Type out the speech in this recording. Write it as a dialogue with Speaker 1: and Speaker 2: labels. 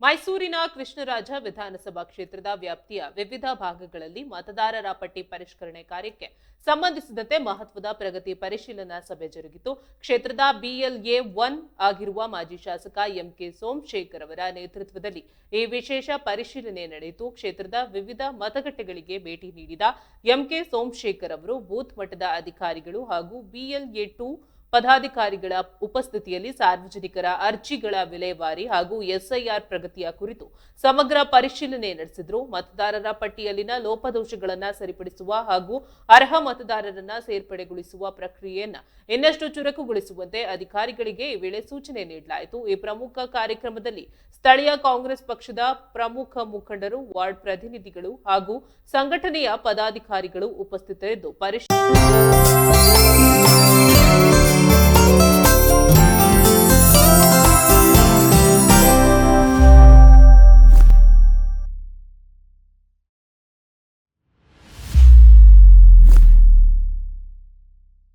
Speaker 1: ಮೈಸೂರಿನ ಕೃಷ್ಣರಾಜ ವಿಧಾನಸಭಾ ಕ್ಷೇತ್ರದ ವ್ಯಾಪ್ತಿಯ ವಿವಿಧ ಭಾಗಗಳಲ್ಲಿ ಮತದಾರರ ಪಟ್ಟಿ ಪರಿಷ್ಕರಣೆ ಕಾರ್ಯಕ್ಕೆ ಸಂಬಂಧಿಸಿದಂತೆ ಮಹತ್ವದ ಪ್ರಗತಿ ಪರಿಶೀಲನಾ ಸಭೆ ಜರುಗಿತು. ಕ್ಷೇತ್ರದ BLA 1 ಆಗಿರುವ ಮಾಜಿ ಶಾಸಕ ಎಂಕೆ ಸೋಮಶೇಖರ್ ಅವರ ನೇತೃತ್ವದಲ್ಲಿ ಈ ವಿಶೇಷ ಪರಿಶೀಲನೆ ನಡೆಯಿತು. ಕ್ಷೇತ್ರದ ವಿವಿಧ ಮತಗಟ್ಟೆಗಳಿಗೆ ಭೇಟಿ ನೀಡಿದ ಎಂಕೆ ಸೋಮಶೇಖರ್ ಅವರು ಬೂತ್ ಮಟ್ಟದ ಅಧಿಕಾರಿಗಳು ಹಾಗೂ BLA 2 ಪದಾಧಿಕಾರಿಗಳ ಉಪಸ್ಥಿತಿಯಲ್ಲಿ ಸಾರ್ವಜನಿಕರ ಅರ್ಜಿಗಳ ವಿಲೇವಾರಿ ಹಾಗೂ SIR ಪ್ರಗತಿಯ ಕುರಿತು ಸಮಗ್ರ ಪರಿಶೀಲನೆ ನಡೆಸಿದರು. ಮತದಾರರ ಪಟ್ಟಿಯಲ್ಲಿನ ಲೋಪದೋಷಗಳನ್ನು ಸರಿಪಡಿಸುವ ಹಾಗೂ ಅರ್ಹ ಮತದಾರರನ್ನ ಸೇರ್ಪಡೆಗೊಳಿಸುವ ಪ್ರಕ್ರಿಯೆಯನ್ನ ಇನ್ನಷ್ಟು ಚುರುಕುಗೊಳಿಸುವಂತೆ ಅಧಿಕಾರಿಗಳಿಗೆ ಈ ವೇಳೆ ಸೂಚನೆ ನೀಡಲಾಯಿತು. ಈ ಪ್ರಮುಖ ಕಾರ್ಯಕ್ರಮದಲ್ಲಿ ಸ್ಥಳೀಯ ಕಾಂಗ್ರೆಸ್ ಪಕ್ಷದ ಪ್ರಮುಖ ಮುಖಂಡರು, ವಾರ್ಡ್ ಪ್ರತಿನಿಧಿಗಳು ಹಾಗೂ ಸಂಘಟನೆಯ ಪದಾಧಿಕಾರಿಗಳು ಉಪಸ್ಥಿತರಿದ್ದು ಪರಿಶೀಲನೆ